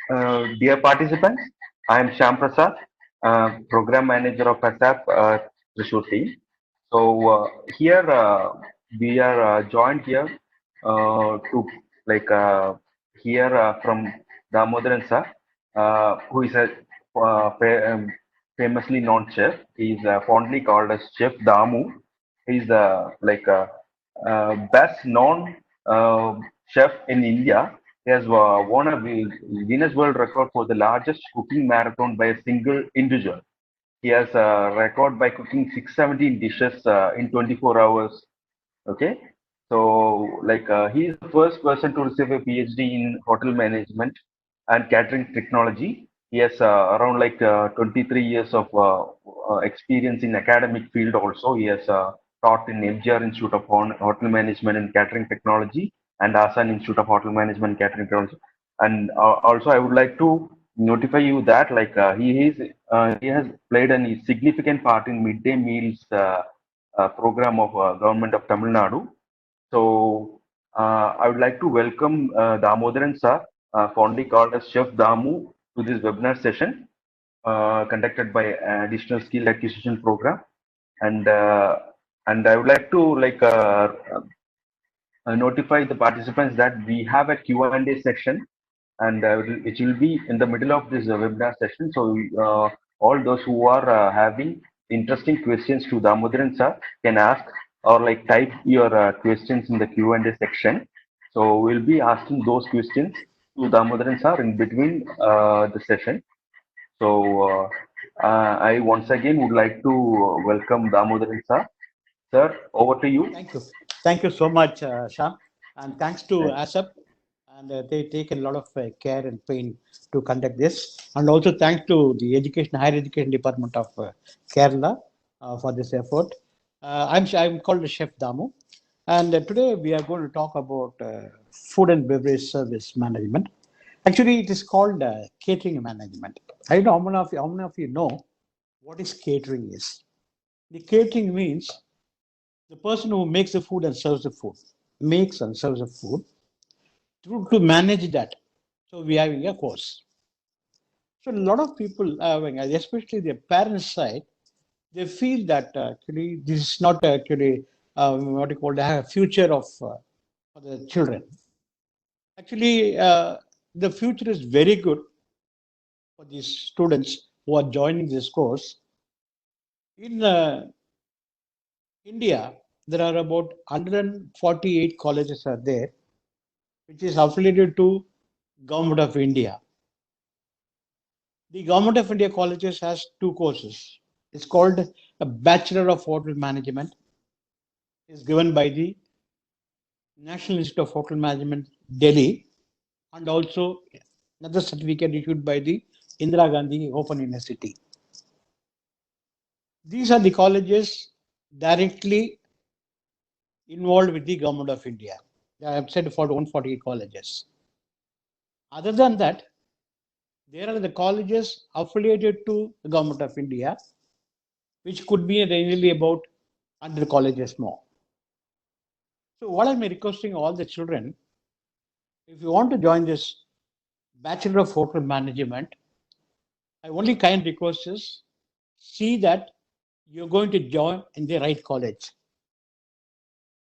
Dear participants, I am Shyam Prasad, Program Manager of ASAP Thrissur team. So here we are joined here to like hear from Damodaran sir, who is a famously known chef. He is fondly called as Chef Damu. He is best known chef in India. He has won a Guinness World Record for the largest cooking marathon by a single individual. He has a record by cooking 617 dishes in 24 hours. Okay, so he is the first person to receive a PhD in hotel management and catering technology. He has around 23 years of experience in academic field. Also, he has taught in MGR Institute of Hotel Management and Catering Technology and ASAN Institute of Hotel Management and Catering Technology. And also, I would like to notify you that he has played a significant part in midday meals program of government of Tamil Nadu. So I would like to welcome Damodaran sir, fondly called as Chef Damu, to this webinar session conducted by Additional Skill Acquisition Program. And uh, and I would like to notify the participants that we have a Q&A section, and it will be in the middle of this webinar session. So all those who are having interesting questions to Damodaran sir can ask or type your questions in the Q&A section. So we'll be asking those questions to Damodaran sir in between the session. So I once again would like to welcome Damodaran sir. Sir, over to you. Thank you. Thank you so much, Sham. And thanks to ASAP. And they take a lot of care and pain to conduct this. And also thanks to the Higher Education Department of Kerala for this effort. I'm called Chef Damu. And today we are going to talk about food and beverage service management. Actually, it is called catering management. I don't know how many of you know what is catering is. The catering means the person who makes the food and serves the food, makes and serves the food, to manage that. So we are having a course. So a lot of people, especially the parents' side, they feel that actually this is not actually what you call the future of for the children. Actually, the future is very good for these students who are joining this course. In India, there are about 148 colleges are there, which is affiliated to Government of India. The Government of India colleges has two courses. It's called a Bachelor of Hotel Management. It's given by the National Institute of Hotel Management, Delhi, and also another certificate issued by the Indira Gandhi Open University. These are the colleges directly involved with the Government of India. I have said for 148 colleges. Other than that, there are the colleges affiliated to the Government of India, which could be really about 100 colleges more. So what I'm requesting all the children, if you want to join this Bachelor of Hotel Management, I only kind request is see that you're going to join in the right college.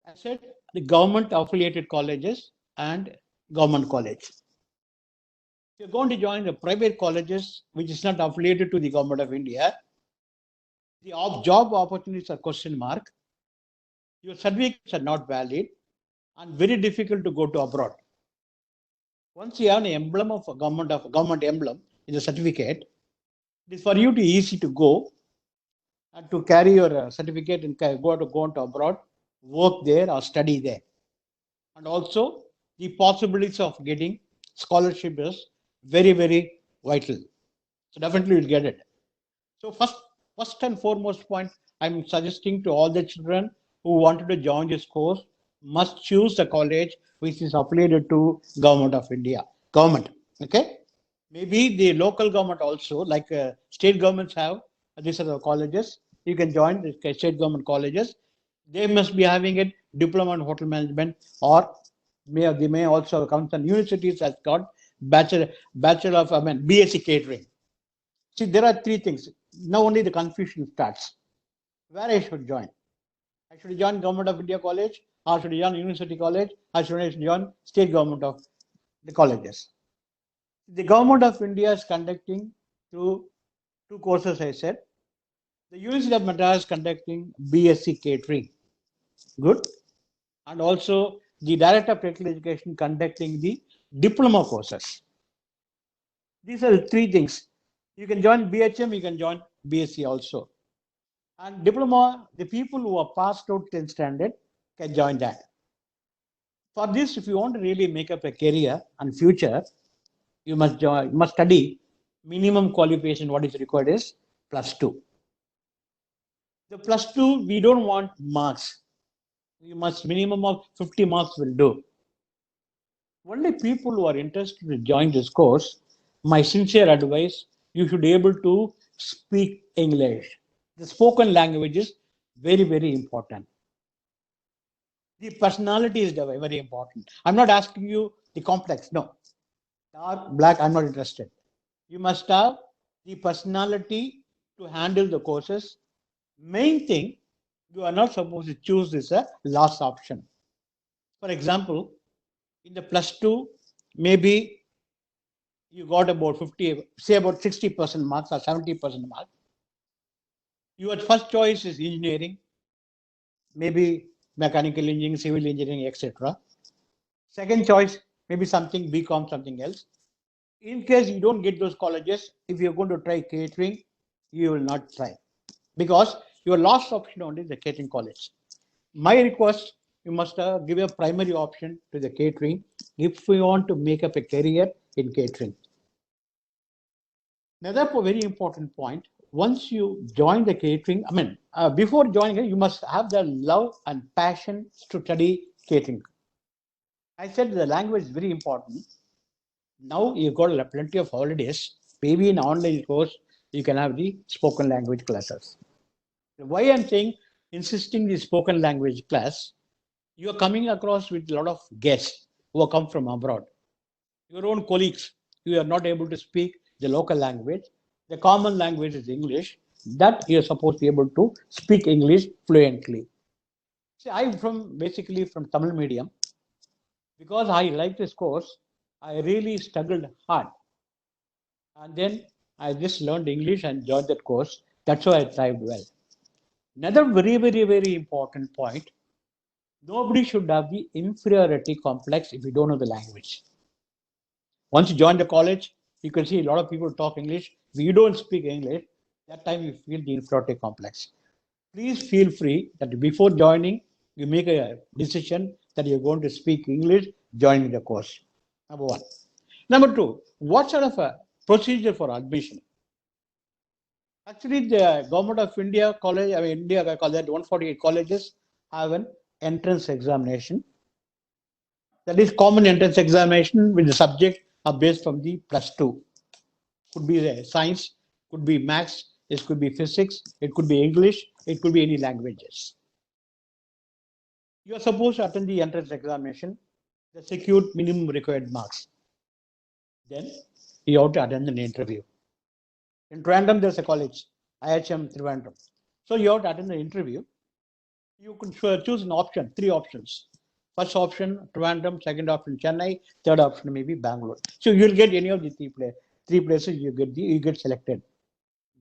I said the government affiliated colleges and government college. If you're going to join the private colleges, which is not affiliated to the Government of India, the job opportunities are question mark. Your certificates are not valid and very difficult to go to abroad. Once you have an emblem of a government emblem in the certificate, it is for you to easy to go and to carry your certificate and go to abroad, work there or study there. And also the possibilities of getting scholarship is very, very vital. So definitely you'll get it. So first and foremost point, I'm suggesting to all the children who wanted to join this course must choose the college which is affiliated to Government of India. Government, okay? Maybe the local government also, like state governments have, these are the colleges. You can join the state government colleges. They must be having a diploma in hotel management, or they may also come from universities that got bachelor of, BSc catering. See, there are three things. Now only the confusion starts. Where I should join? I should join Government of India College, or should I join University College, or should I join state government of the colleges? The Government of India is conducting through two courses, I said. The University of Madras is conducting BSc catering. Good. And also the Director of Technical Education conducting the diploma courses. These are the three things. You can join BHM, you can join BSc also. And diploma, the people who are passed out 10th standard can join that. For this, if you want to really make up a career and future, you must join, you must study minimum qualification. What is required is +2. The +2, we don't want marks. You must minimum of 50 marks will do. Only people who are interested to join this course, my sincere advice, you should be able to speak English. The spoken language is very, very important. The personality is very important. I'm not asking you the complex. No. Dark, black, I'm not interested. You must have the personality to handle the courses. Main thing, you are not supposed to choose this a last option. For example, in the +2, maybe you got about 50, say about 60% marks or 70% marks. Your first choice is engineering, maybe mechanical engineering, civil engineering, etc. Second choice, maybe something BCom, something else. In case you don't get those colleges, if you're going to try catering, you will not try because your last option only is the catering college. My request, you must give a primary option to the catering if we want to make up a career in catering. Another very important point, once you join the catering, before joining it, you must have the love and passion to study catering. I said the language is very important. Now you've got plenty of holidays. Maybe in online course, you can have the spoken language classes. Why I'm saying insisting the spoken language class, you are coming across with a lot of guests who have come from abroad. Your own colleagues, you are not able to speak the local language. The common language is English. That you're supposed to be able to speak English fluently. See, I'm basically from Tamil medium. Because I like this course, I really struggled hard. And then I just learned English and joined that course. That's why I thrived well. Another very, very, very important point, nobody should have the inferiority complex if you don't know the language. Once you join the college, you can see a lot of people talk English. If you don't speak English, that time you feel the inferiority complex. Please feel free that before joining, you make a decision that you're going to speak English joining the course. Number one. Number two, what sort of a procedure for admission? Actually, the Government of India college, India college, 148 colleges have an entrance examination. That is common entrance examination with the subject are based from the +2. Could be science, could be maths, it could be physics, it could be English, it could be any languages. You are supposed to attend the entrance examination, the secured minimum required marks. Then you have to attend an interview. In Trivandrum, there's a college, IHM Trivandrum. So you have to attend the interview. You can choose an option, three options. First option, Trivandrum, second option, Chennai, third option, maybe Bangalore. So you'll get any of the three places you get selected.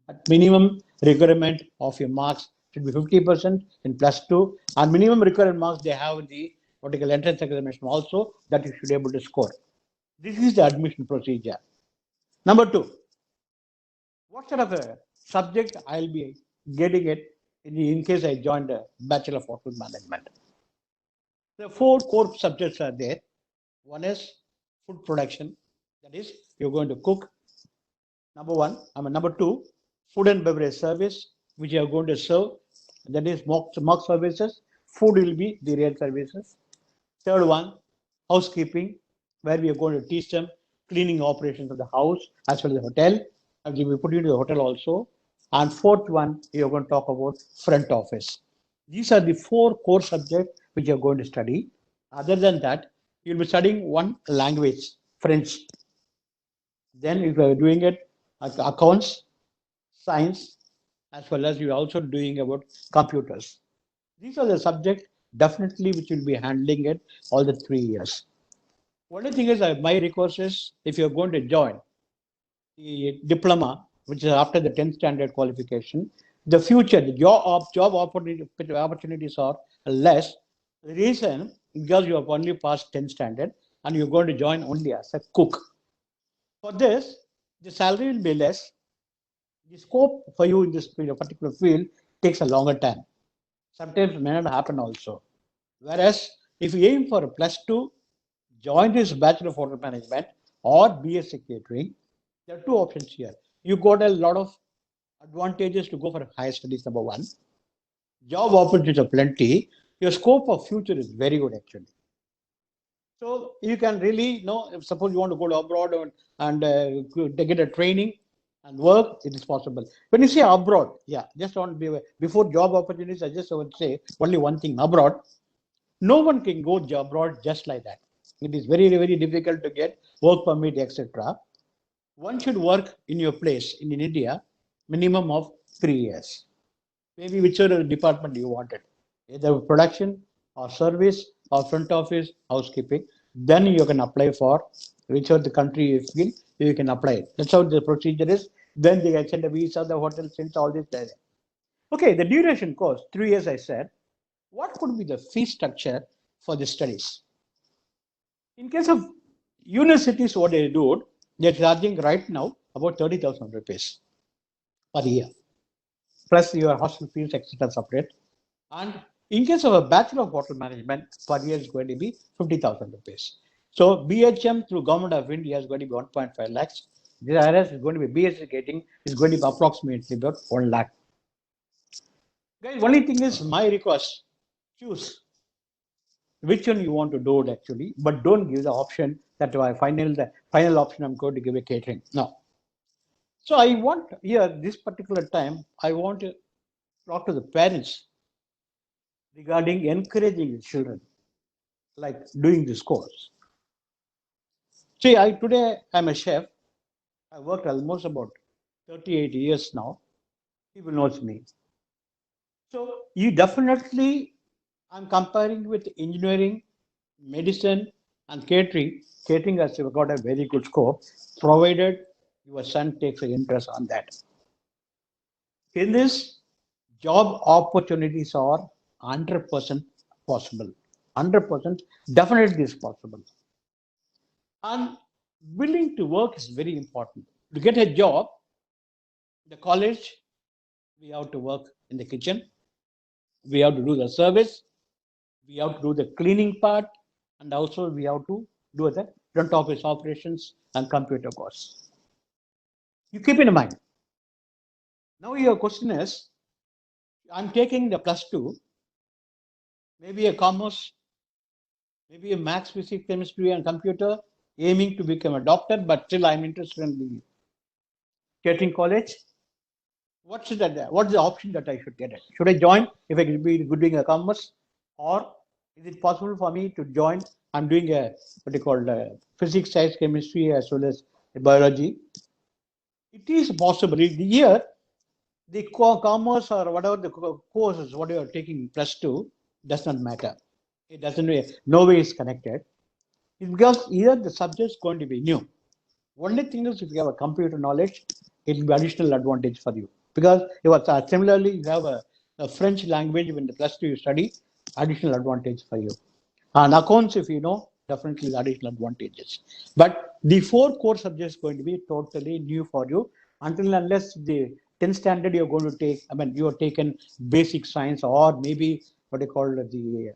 At minimum requirement of your marks should be 50% in +2, and minimum required marks they have the vertical entrance examination also that you should be able to score. This is the admission procedure. Number two, what sort of a subject I'll be getting it in case I joined a Bachelor of Hotel Management? The four core subjects are there. One is food production, that is, you're going to cook. Number two, food and beverage service, which you are going to serve, that is mock services. Food will be the real services. Third one, housekeeping, where we are going to teach them cleaning operations of the house as well as the hotel. And we will put you into the hotel also. And fourth one, you are going to talk about front office. These are the four core subjects which you are going to study. Other than that, you'll be studying one language, French. Then if you are doing it accounts, science, as well as you're also doing about computers. These are the subjects definitely which will be handling it all the 3 years. Only thing is, my request is if you're going to join the diploma, which is after the 10th standard qualification, the future, the job opportunities are less. The reason, because you have only passed 10th standard and you're going to join only as a cook. For this, the salary will be less. The scope for you in this particular field takes a longer time. Sometimes it may not happen also. Whereas if you aim for a plus two, join this Bachelor of Hotel Management or BSc Catering, there are two options here. You got a lot of advantages to go for higher studies, number one. Job opportunities are plenty. Your scope of future is very good actually. So you can really, if suppose you want to go to abroad and get a training and work, it is possible. When you say abroad, yeah, just want to be before job opportunities, I just would say only one thing abroad. No one can go abroad just like that. It is very, very difficult to get work permit, etc. One should work in your place in India minimum of 3 years. Maybe whichever department you wanted, either production or service or front office, housekeeping. Then you can apply for whichever the country you feel you can apply. That's how the procedure is. Then they can send a visa, the hotel sends all this. Okay, the duration course, 3 years, I said. What could be the fee structure for the studies? In case of universities, what they do, they're charging right now about 30,000 rupees per year, plus your hostel fees, etc. separate. And in case of a Bachelor of Hotel Management, per year is going to be 50,000 rupees. So BHM through Government of India is going to be 1.5 lakhs. The IRS is going to be BSc Catering is going to be approximately about 1 lakh. Guys, only thing is my request, choose which one you want to do it actually, but don't give the option that the final option I'm going to give a catering. No. So I want here this particular time, I want to talk to the parents regarding encouraging the children, like doing this course. See, I today I'm a chef. I worked almost about 38 years now. People knows me. So you definitely, I'm comparing with engineering, medicine, and catering. Catering has got a very good scope, provided your son takes an interest on that. In this, job opportunities are 100% possible. 100% definitely is possible. And willing to work is very important. To get a job, the college, we have to work in the kitchen, we have to do the service, we have to do the cleaning part, and also we have to do the front office operations and computer course. You keep in mind. Now your question is, I'm taking the plus two, maybe a commerce, maybe a maths, physics, chemistry, and computer, aiming to become a doctor, but still I'm interested in the catering college. What's the option that I should get it? Should I join if I could be doing a commerce, or is it possible for me to join? I'm doing a what they call physics, science, chemistry, as well as biology. It is possible. Here, the commerce or whatever the courses, what you are taking plus two, does not matter. It doesn't. No way is connected. It's because here the subject is going to be new. Only thing is, if you have a computer knowledge, it will be additional advantage for you. Because similarly, you have a French language when the plus two you study, additional advantage for you. And accounts, if you know, definitely additional advantages. But the four core subjects going to be totally new for you until unless the 10th standard you're going to take. I mean, you have taken basic science or maybe what they call the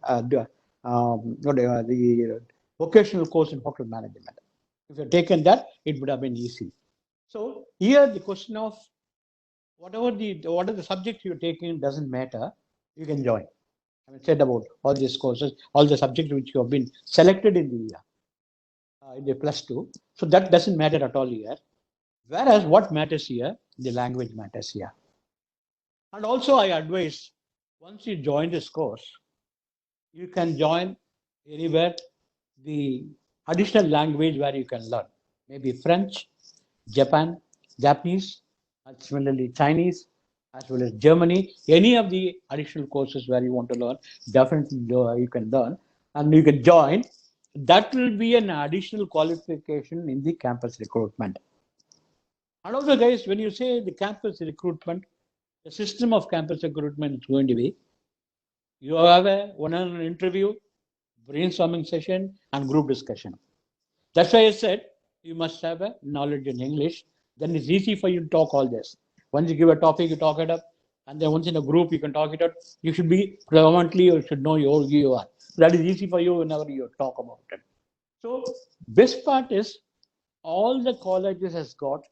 vocational course in hotel management. If you had taken that, it would have been easy. So here the question of what are the subjects you're taking doesn't matter. You can join. I mean, said about all these courses, all the subjects which you have been selected in the plus two. So that doesn't matter at all here. Whereas what matters here, the language matters here. And also I advise once you join this course, you can join anywhere the additional language where you can learn. Maybe French, Japan, Japanese, and similarly Chinese, as well as Germany. Any of the additional courses where you want to learn, definitely you can learn and you can join. That will be an additional qualification in the campus recruitment. And also, guys, when you say the campus recruitment, the system of campus recruitment is going to be you have a one-on-one interview, brainstorming session, and group discussion. That's why I said you must have a knowledge in English. Then it's easy for you to talk all this. Once you give a topic, you talk it up, and then once in a group, you can talk it up. You should be predominantly, you should know who you are. That is easy for you whenever you talk about it. So best part is all the colleges has got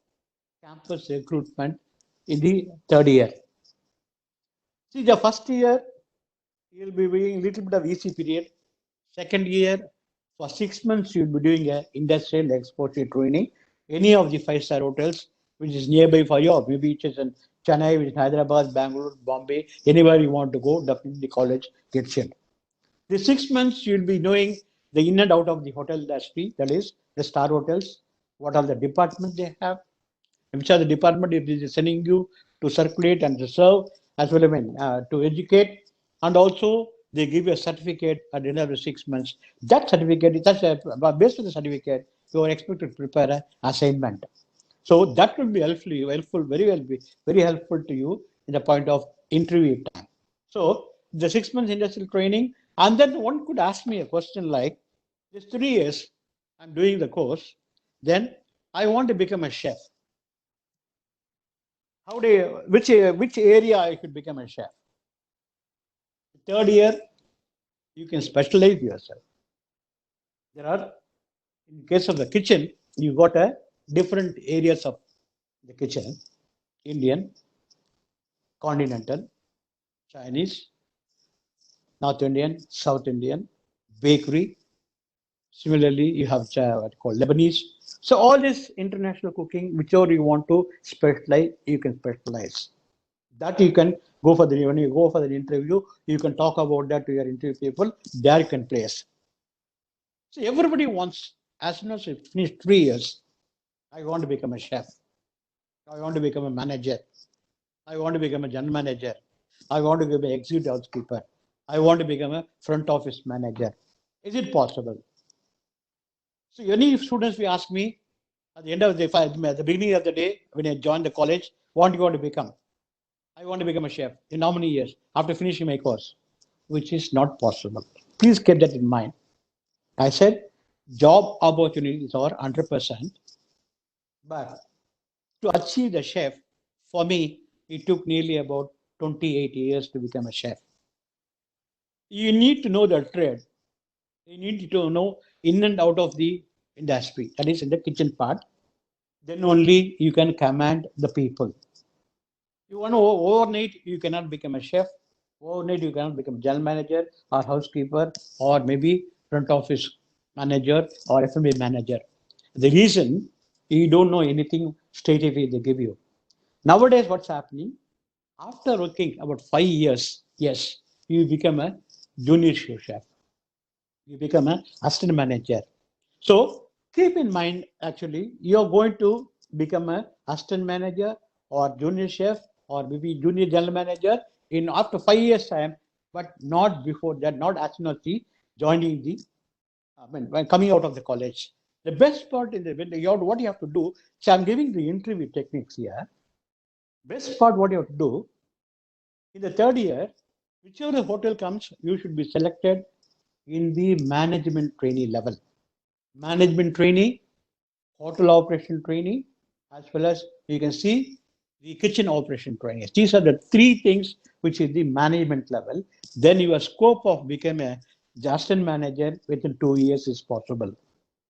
campus recruitment in the third year. See, the first year you'll be doing a little bit of easy period. Second year, for 6 months, you'll be doing a industrial exposure training. Any of the five-star hotels, which is nearby for you, or maybe it is in Chennai, which is Hyderabad, Bangalore, Bombay, anywhere you want to go, definitely the college gets in. The 6 months, you'll be knowing the in and out of the hotel industry, that is, the star hotels, what are the departments they have, which are the department if it is sending you to circulate and to serve as well as to educate, and also they give you a certificate at the end of the 6 months. That certificate, based on the certificate, you are expected to prepare an assignment. So that will be helpful, very helpful to you in the point of interview time. So the 6 months industrial training, and then one could ask me a question like, this 3 years I'm doing the course, then I want to become a chef. How do you, which area I could become a chef? Third year, you can specialize yourself. There are, in case of the kitchen, you got a different areas of the kitchen: Indian, continental, Chinese, North Indian, South Indian, bakery. Similarly, you have what called Lebanese. So all this international cooking, whichever you want to specialize, you can specialize. That you can go for the when you go for the interview, you can talk about that to your interview people. There you can place. So everybody wants, as soon as you finish 3 years, I want to become a chef. I want to become a manager. I want to become a general manager. I want to become an executive housekeeper. I want to become a front office manager. Is it possible? So any students will ask me at the end of the at the beginning of the day when I join the college, what do you want to become? I want to become a chef in how many years after finishing my course, which is not possible. Please keep that in mind. I said job opportunities are 100%, but to achieve the chef, for me, it took nearly about 28 years to become a chef. You need to know the trade. You need to know in and out of the industry, that is in the kitchen part. Then only you can command the people. You want to overnight, you cannot become a chef. Overnight, you cannot become general manager or housekeeper or maybe front office manager or F&B manager. The reason you don't know anything straight away they give you. Nowadays, what's happening? After working about 5 years, yes, you become a junior sous chef. You become an assistant manager. So keep in mind, actually, you're going to become a assistant manager or junior chef or maybe junior general manager in after 5 years time, but not before that, not as soon as the joining the, when coming out of the college. The best part in the what you have to do. So I'm giving the interview techniques here. Best part, what you have to do in the third year, whichever hotel comes, you should be selected in the management trainee level. Management trainee, hotel operation training, as well as you can see the kitchen operation training. These are the three things which is the management level. Then your scope of becoming a assistant manager within 2 years is possible.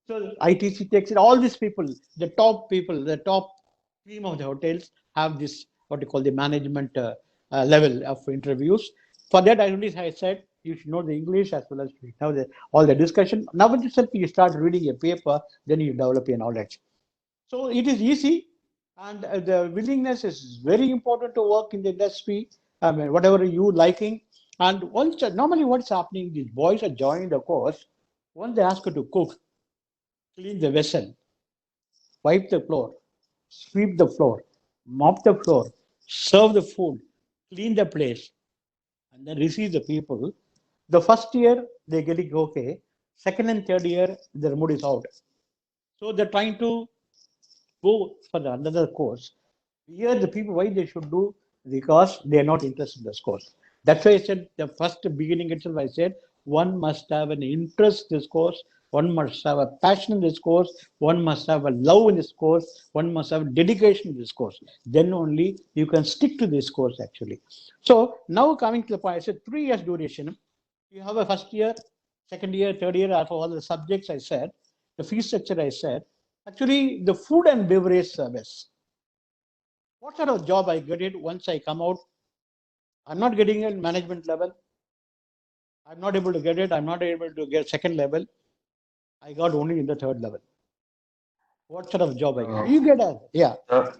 So ITC takes it. All these people, the top team of the hotels have this what you call the management level of interviews. For that, I said you should know the English as well as you know all the discussion. Now, when you start reading a paper, then you develop your knowledge. So it is easy, and the willingness is very important to work in the industry. I mean, whatever you liking. And once normally what's happening, these boys are joining the course. Once they ask you to cook, clean the vessel, wipe the floor, sweep the floor, mop the floor, serve the food, clean the place, and then receive the people. The first year they get it okay. Second and third year their mood is out. So they're trying to go for another course. Here the people why they should do because they are not interested in this course. That's why I said the first beginning itself. I said one must have an interest in this course. One must have a passion in this course. One must have a love in this course. One must have dedication in this course. Then only you can stick to this course actually. So now coming to the point, I said 3 years duration. You have a first year, second year, third year, for all the subjects I said, the fee structure I said. Actually, the food and beverage service. What sort of job I get it once I come out? I'm not getting it management level. I'm not able to get it. I'm not able to get second level. I got only in the third level. What sort of job I get? Uh, You get a yeah. Sir,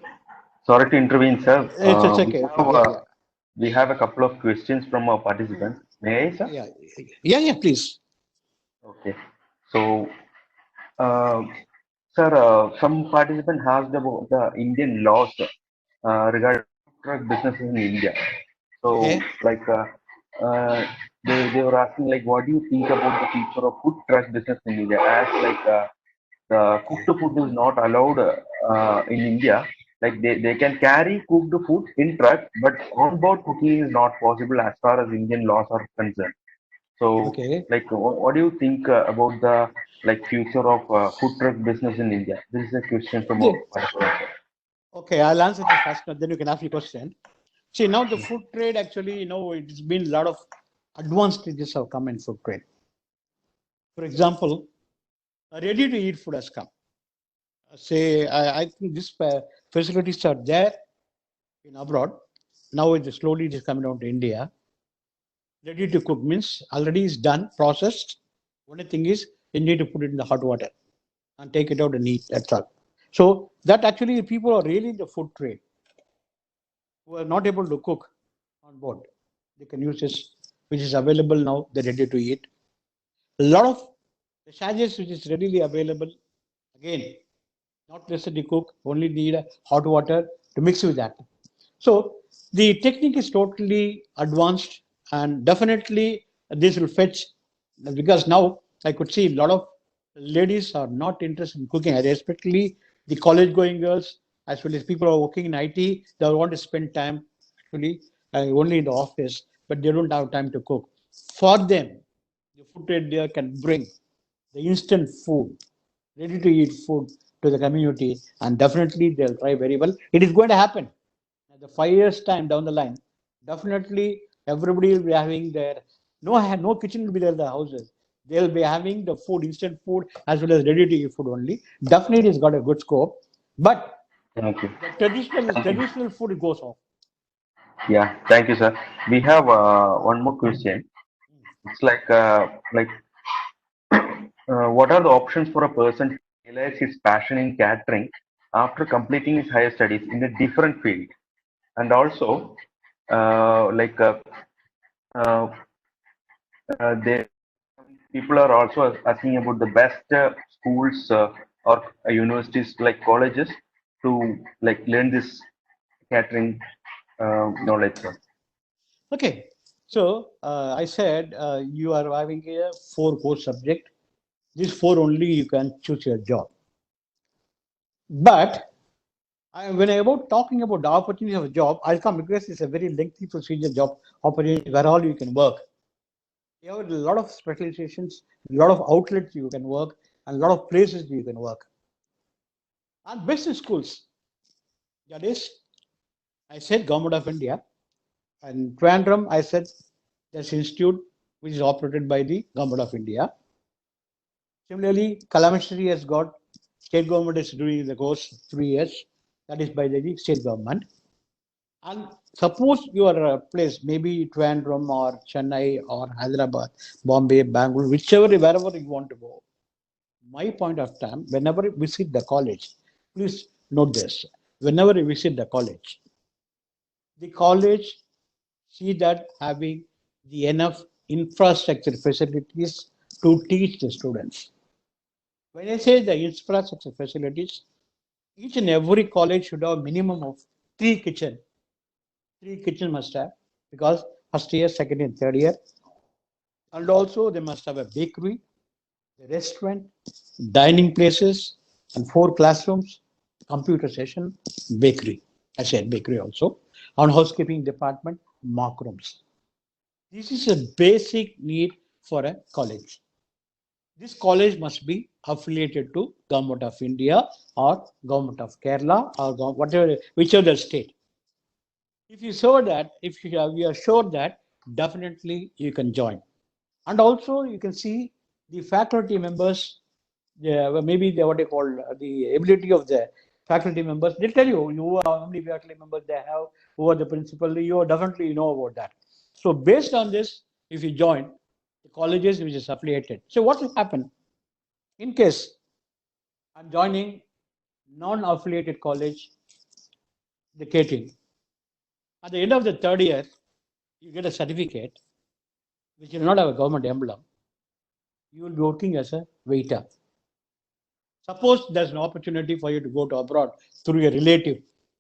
sorry to intervene, sir. It's okay. Okay. Yeah. Yeah. We have a couple of questions from our participants. May I, sir? Yeah. Yeah. Yeah. Please. Okay. So, uh, sir, some participant asked about the Indian laws regarding truck businesses in India. So, Okay. like, they were asking, like, what do you think about the future of food truck business in India? As like the cooked food is not allowed in India. Like they can carry cooked food in truck, but on-board cooking is not possible as far as Indian laws are concerned. So, Okay. like, what do you think about the like future of food truck business in India? This is a question from our Okay. participant. Okay. I'll answer this first. Then you can ask your question. See now the food trade actually, it's been a lot of advanced stages have come in food trade. For example, ready-to-eat food has come. Say, I think these facilities are there in abroad. Now it is coming down to India. Ready-to-cook means already is done, processed. Only thing is you need to put it in the hot water and take it out and eat. That's all. So that actually people are really in the food trade who are not able to cook on board. They can use this, which is available now. They're ready to eat. A lot of the sachets which is readily available. Again, not necessarily cook, only need a hot water to mix with that. So the technique is totally advanced and definitely this will fetch because now I could see a lot of ladies are not interested in cooking, especially the college going girls as well as people who are working in IT. They want to spend time actually only in the office, but they don't have time to cook. For them, the food trade there can bring the instant food, ready to eat food to the community, and definitely they'll try very well. It is going to happen. At the 5 years time down the line, definitely everybody will be having their no kitchen will be there in the houses. They'll be having the food, instant food, as well as ready to eat food only. Definitely, it's got a good scope, but Thank you. the traditional Thank you. traditional food goes off. Yeah, thank you, sir. We have one more question. It's like what are the options for a person to realize his passion in catering after completing his higher studies in a different field? And also, like uh, they people are also asking about the best schools or universities like colleges to like learn this catering knowledge, sir. Okay, so I said you are having a four core subject. These four only you can choose your job. But when I about talking about the opportunity of a job, I'll come because it's a very lengthy procedure job opportunity where all you can work. You have a lot of specializations, a lot of outlets you can work, and a lot of places you can work. And best schools, that is, I said Government of India, and Trivandrum, I said this institute which is operated by the Government of India. Similarly, Kalamassery has got state government is doing the course 3 years, that is by the state government. And suppose your place, maybe Trivandrum or Chennai or Hyderabad, Bombay, Bangalore, whichever, wherever you want to go. My point of time, whenever you visit the college, please note this. Whenever you visit the college see that having the enough infrastructure facilities to teach the students. When I say the infrastructure facilities, each and every college should have a minimum of three kitchen. Three kitchen must have, because first year, second and third year. And also they must have a bakery, a restaurant, dining places, and four classrooms, computer session, bakery. I said bakery also. On housekeeping department, mark rooms. This is a basic need for a college. This college must be affiliated to Government of India or Government of Kerala or whatever, whichever state. If you show that, if you are sure that, definitely you can join. And also you can see the faculty members, well, maybe they what they call the ability of the faculty members. They'll tell you how many faculty members they have, who are the principal. You definitely know about that. So based on this, if you join the colleges which is affiliated, so what will happen in case I'm joining non-affiliated college, the catering. At the end of the third year, you get a certificate which will not have a government emblem. You will be working as a waiter. Suppose there's an opportunity for you to go to abroad through a relative.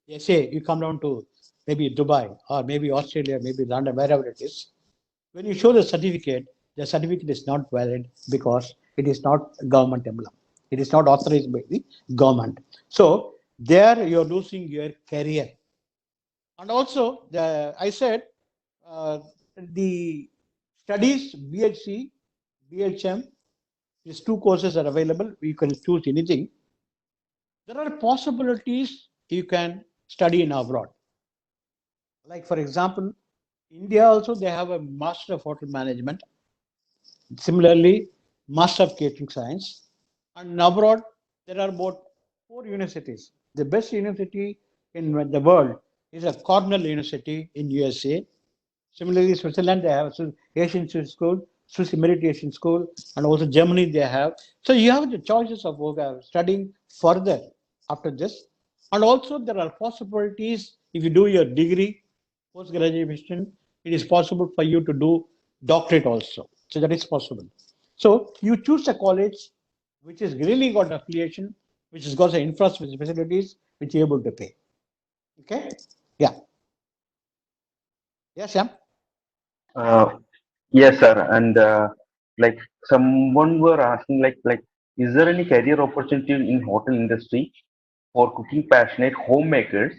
They say you come down to maybe Dubai or maybe Australia, maybe London, wherever it is. When you show the certificate is not valid because it is not government emblem. It is not authorized by the government. So there you're losing your career. And also, I said uh, the studies BHC, BHM, these two courses are available. You can choose anything. There are possibilities you can study in abroad. Like for example, India also they have a Master of Hotel Management. Similarly, Master of Catering Science. And abroad, there are about four universities. The best university in the world is a Cornell University in USA. Similarly, Switzerland, they have Asian School, Swiss Merit Asian School, and also Germany they have. So you have the choices of studying further after this. And also there are possibilities if you do your degree, post-graduation, it is possible for you to do doctorate also. So that is possible. So you choose a college which is really got affiliation, which has got the infrastructure facilities, which you're able to pay. Okay? Yeah. Yes, Sam? Uh, yes, sir. And like someone were asking, is there any career opportunity in hotel industry for cooking passionate homemakers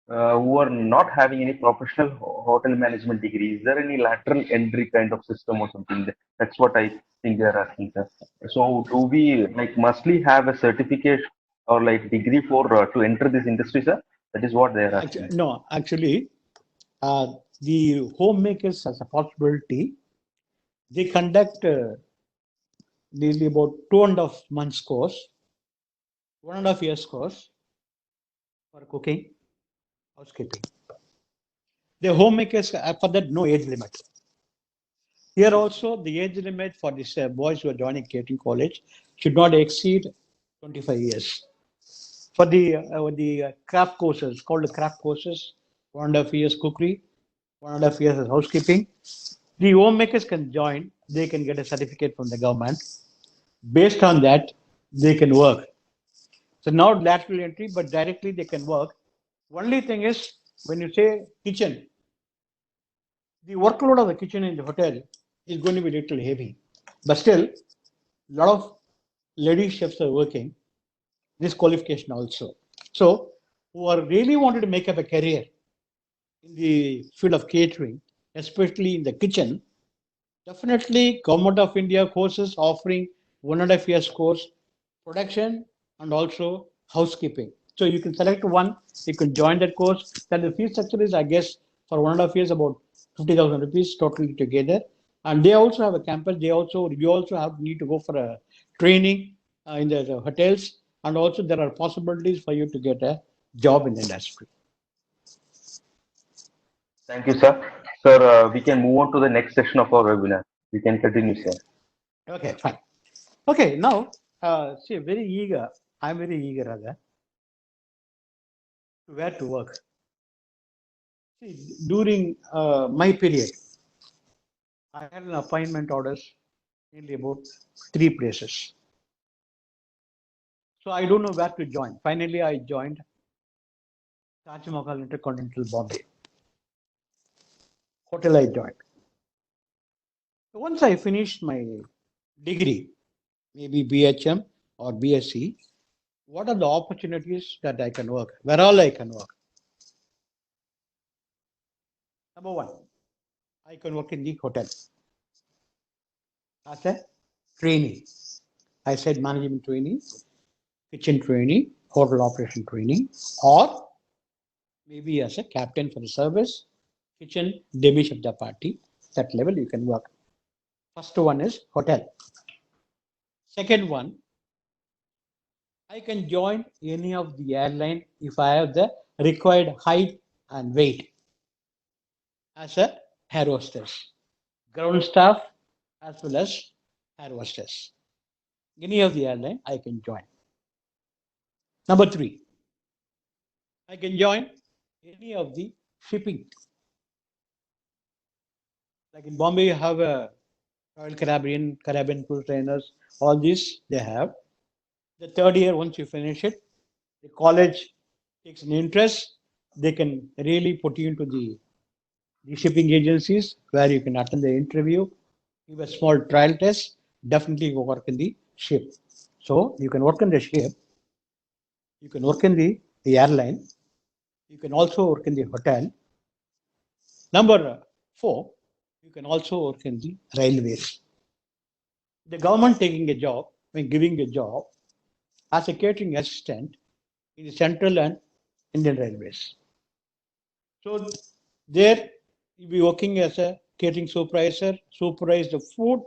who are not having any professional hotel management degree? Is there any lateral entry kind of system or something? That's what I think they're asking, sir. So, do we mustly have a certificate or like degree for to enter this industry, sir? That is what they're asking. No, actually, uh, the homemakers as a possibility, they conduct nearly about 2.5 months course, 1.5 years course for cooking, housekeeping. The homemakers, for that, no age limit. Here also, the age limit for these boys who are joining catering college should not exceed 25 years. For the craft courses, called the craft courses, 1.5 years cookery, 1.5 years as housekeeping, the homemakers can join, they can get a certificate from the government. Based on that, they can work. So not lateral entry, but directly they can work. Only thing is, when you say kitchen, the workload of the kitchen in the hotel is going to be little heavy. But still, a lot of lady chefs are working this qualification also. So, who are really wanted to make up a career in the field of catering, especially in the kitchen, definitely Government of India courses offering 1.5 years course, production and also housekeeping. So you can select one, you can join that course. Then the fee structure is, I guess, for 1.5 years about 50,000 rupees totally together. And they also have a campus. You also have need to go for a training in the hotels, and also there are possibilities for you to get a job in the industry. Thank you, sir. Sir, we can move on to the next section of our webinar. We can continue, sir. Okay, fine. Okay, now see, very eager. I'm very eager, rather, to where to work. See, during my period, I had an appointment orders nearly about three places. So I don't know where to join. Finally, I joined Taj Mahal Intercontinental Bombay. Hotel I joined. So once I finished my degree, maybe BHM or BSc, what are the opportunities that I can work? Where all I can work? Number one, I can work in the hotel as a trainee. I said management trainee, kitchen trainee, hotel operation trainee, or maybe as a captain for the service, kitchen demi chef the party. That level you can work. First one is hotel. Second one, I can join any of the airline if I have the required height and weight as a air hostess, ground staff as well as air hostess. Any of the airline I can join. Number three, I can join any of the shipping. Like in Bombay, you have a Royal Caribbean cruise liners. All these they have. The third year, once you finish it, the college takes an interest. They can really put you into the shipping agencies where you can attend the interview, give a small trial test, definitely go work in the ship. So you can work in the ship, you can work in the airline, you can also work in the hotel. Number four, you can also work in the railways. The government taking a job, when giving a job as a catering assistant in the Central and Indian Railways. So there you'll be working as a catering supervisor, supervise the food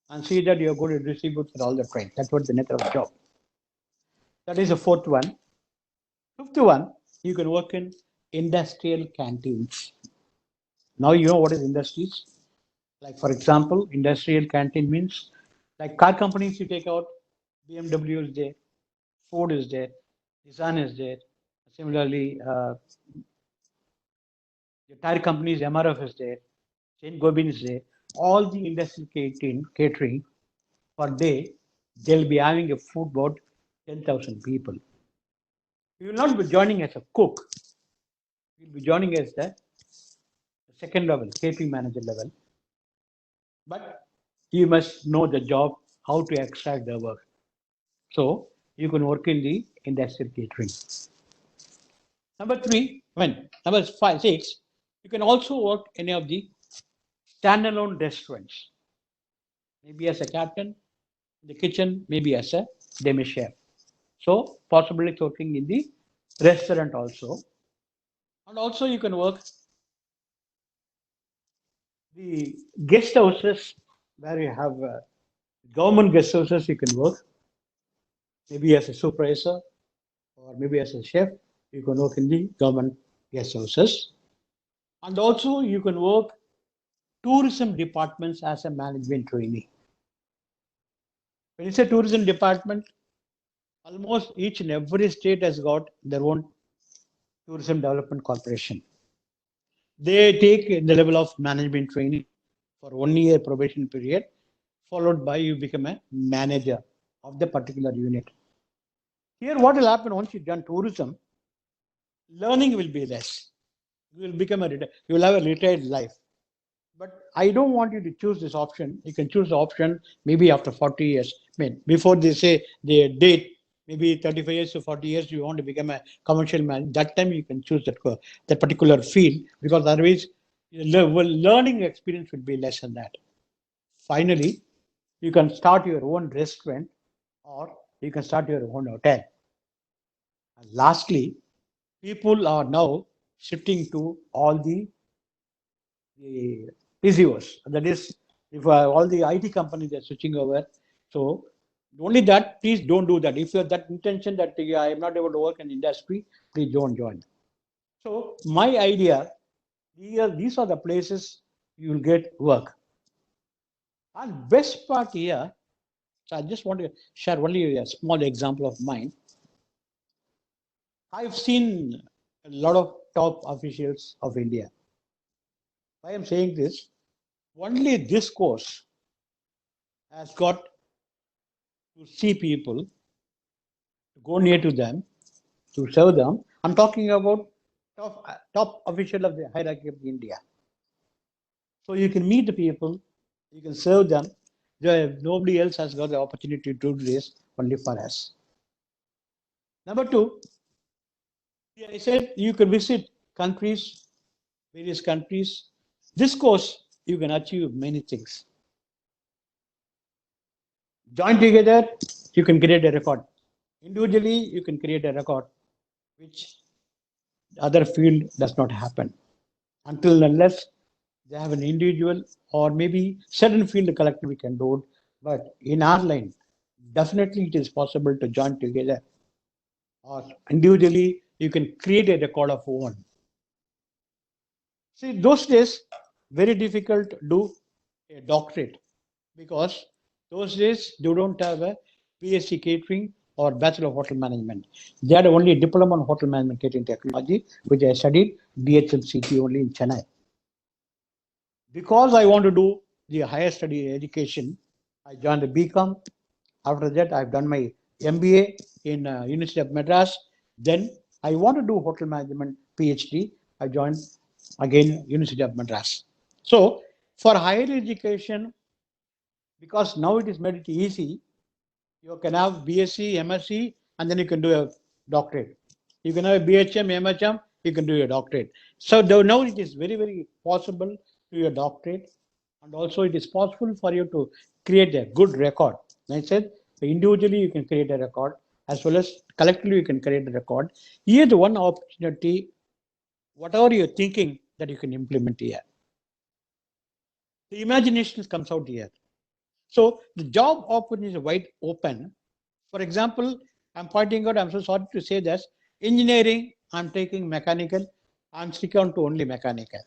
and see that you're going to distribute for all the trains. That's what the nature of the job. That is the fourth one. Fifth one, you can work in industrial canteens. Now you know what is industries. Like for example, industrial canteen means like car companies you take out, BMW is there, Ford is there, Nissan is there. Similarly, the tire companies, MRF is there, Saint Gobain is there. All the industrial catering per day, they'll be having a food about 10,000 people. You will not be joining as a cook. You'll be joining as the second level, catering manager level. But you must know the job, how to extract the work. So you can work in the industrial catering. Number three, number five, six, you can also work any of the standalone restaurants. Maybe as a captain in the kitchen, maybe as a demi chef. So possibly working in the restaurant also. And also you can work the guest houses where you have government guest houses you can work, maybe as a supervisor or maybe as a chef, you can work in the government guest houses. And also you can work tourism departments as a management trainee. When you say tourism department, almost each and every state has got their own tourism development corporation. They take the level of management training for 1 year probation period, followed by you become a manager of the particular unit. Here, what will happen once you've done tourism, learning will be less. You will become you will have a retired life. But I don't want you to choose this option. You can choose the option maybe after 40 years. I mean, before they say the date, maybe 35 years to 40 years, you want to become a commercial man. That time you can choose that particular field because otherwise, learning experience will be less than that. Finally, you can start your own restaurant or you can start your own hotel. And lastly, people are now shifting to all the PCOs. That is, if all the IT companies are switching over. So only that, please don't do that. If you have that intention that I am not able to work in industry, please don't join. So my idea, these are the places you will get work. And best part here, so I just want to share only a small example of mine. I've seen a lot of top officials of India. Why I'm saying this, only this course has got to see people go near to them, to serve them. I'm talking about top official of the hierarchy of India. So you can meet the people, you can serve them. Nobody else has got the opportunity to do this, only for us. Number two, I said you can visit countries, various countries. This course, you can achieve many things. Join together, you can create a record. Individually, you can create a record, which other field does not happen until unless they have an individual or maybe certain field collectively can do it. But in our line, definitely it is possible to join together or individually you can create a record of one. See, those days, very difficult to do a doctorate because those days you don't have a BSc catering or Bachelor of Hotel Management. They had only a diploma on Hotel Management Catering Technology, which I studied DHMCT only in Chennai. Because I want to do the higher study education, I joined the BCom. After that, I've done my MBA in University of Madras. Then I want to do hotel management PhD. I joined again University of Madras. So for higher education, because now it is made it easy, you can have BSc, MSc, and then you can do a doctorate. You can have a BHM, MHM, you can do a doctorate. So now it is very, very possible to do a doctorate, and also it is possible for you to create a good record. I said individually you can create a record, as well as collectively you can create a record. Here the one opportunity, whatever you're thinking, that you can implement here. The imagination comes out here. So the job opportunity is wide open. For example, I'm pointing out, I'm so sorry to say this, engineering, I'm taking mechanical, I'm sticking on to only mechanical.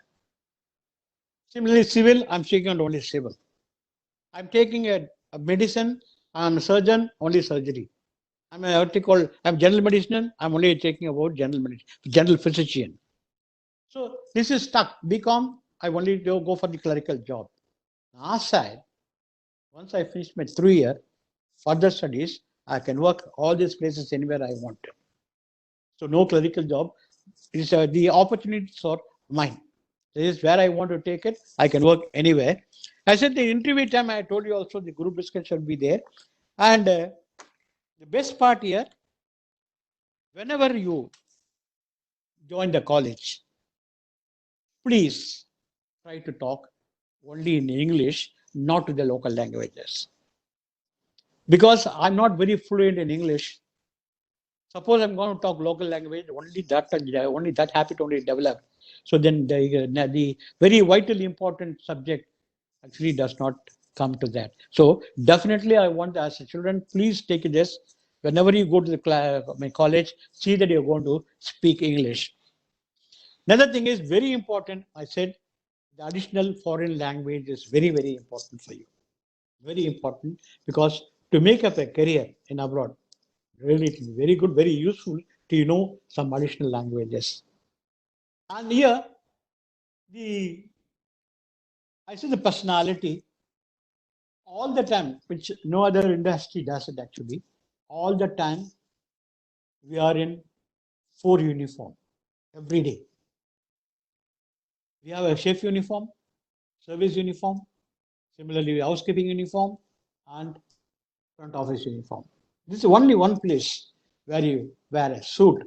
Similarly, civil, I'm sticking on to only civil. I'm taking a medicine, I'm a surgeon, only surgery. I'm general medicine, I'm only taking about general medicine, general physician. So this is stuck. BCom, I only go for the clerical job. Our side, once I finish my 3 year further studies, I can work all these places anywhere I want to. So no clerical job. It's the opportunities are mine. This is where I want to take it. I can work anywhere. I said the interview time, I told you also the group discussion will be there. And the best part here, whenever you join the college, please try to talk only in English, not to the local languages. Because I'm not very fluent in English. Suppose I'm going to talk local language, only that habit only develop. So then the very vitally important subject actually does not come to that. So definitely I want as a children, please take this. Whenever you go to my college, see that you're going to speak English. Another thing is very important. I said the additional foreign language is very, very important for you. Very important because to make up a career in abroad, really it is very good, very useful to know some additional languages. And here, I see the personality all the time, which no other industry does it actually. All the time, we are in 4 uniform every day. We have a chef uniform, service uniform, similarly housekeeping uniform, and front office uniform. This is only one place where you wear a suit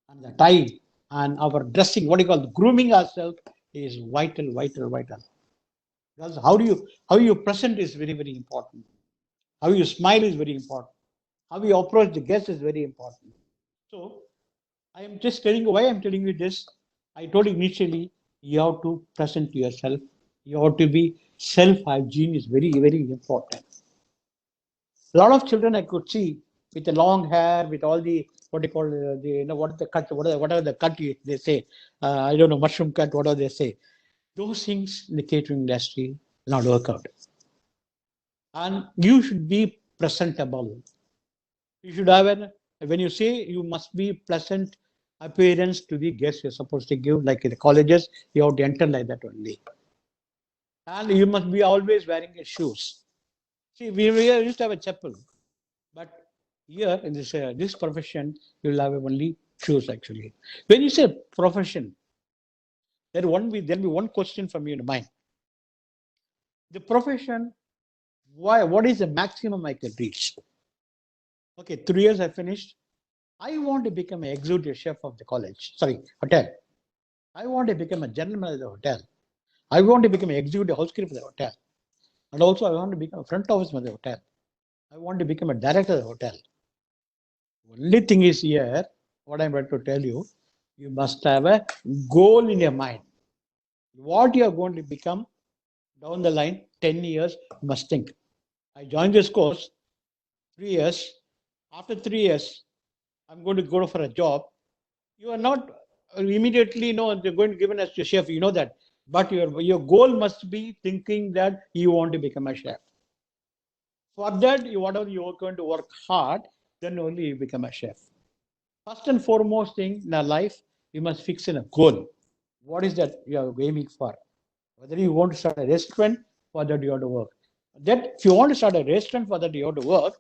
and the tie and our dressing, what you call grooming ourselves, is vital, vital, vital. Because how you present is very, very important. How you smile is very important. How you approach the guest is very important. So I am just telling you why I'm telling you this. I told you initially, you have to present yourself. You have to be self-hygiene is very, very important. A lot of children I could see with the long hair, with all the what they call the what the cut, whatever the cut they say. I don't know, mushroom cut, whatever they say. Those things in the catering industry will not work out. And you should be presentable. You should have when you say you must be pleasant appearance to the guests you're supposed to give, like in the colleges, you have to enter like that only. And you must be always wearing your shoes. See, we used to have a chapel, but Here in this profession, you'll have only choose actually. When you say profession, there'll be one question from your mind. The profession, why? What is the maximum I can reach? Okay, 3 years I finished. I want to become an executive chef of the college. Sorry, hotel. I want to become a general manager of the hotel. I want to become an executive housekeeper of the hotel. And also I want to become a front office manager of the hotel. I want to become a director of the hotel. Only thing is here, what I'm about to tell you, you must have a goal in your mind. What you are going to become down the line, 10 years, you must think. I joined this course 3 years. After 3 years, I'm going to go for a job. You are not immediately, they're going to give an as a chef, you know that. But your goal must be thinking that you want to become a chef. For that, whatever you are going to work hard, then only you become a chef. First and foremost thing in our life, you must fix in a goal. What is that you are aiming for? Whether you want to start a restaurant, for that you have to work. That if you want to start a restaurant, for that you have to work.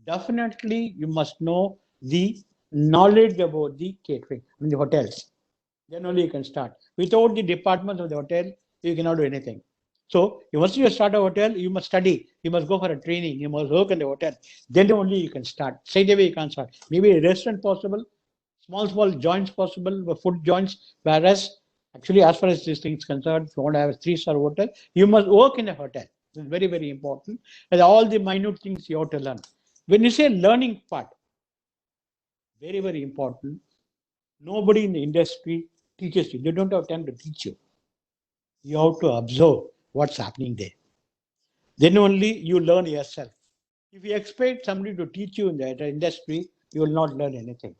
Definitely, you must know the knowledge about the catering, I mean the hotels. Then only you can start. Without the departments of the hotel, you cannot do anything. So, once you start a hotel, you must study. You must go for a training. You must work in the hotel. Then only you can start. Straight away you can't start. Maybe a restaurant possible, small joints possible, food joints. Whereas, actually, as far as this thing is concerned, if you want to have a three-star hotel, you must work in a hotel. It's very, very important. And all the minute things you have to learn. When you say learning part, very, very important. Nobody in the industry teaches you. They don't have time to teach you. You have to observe what's happening there. Then only you learn yourself. If you expect somebody to teach you in the industry, you will not learn anything.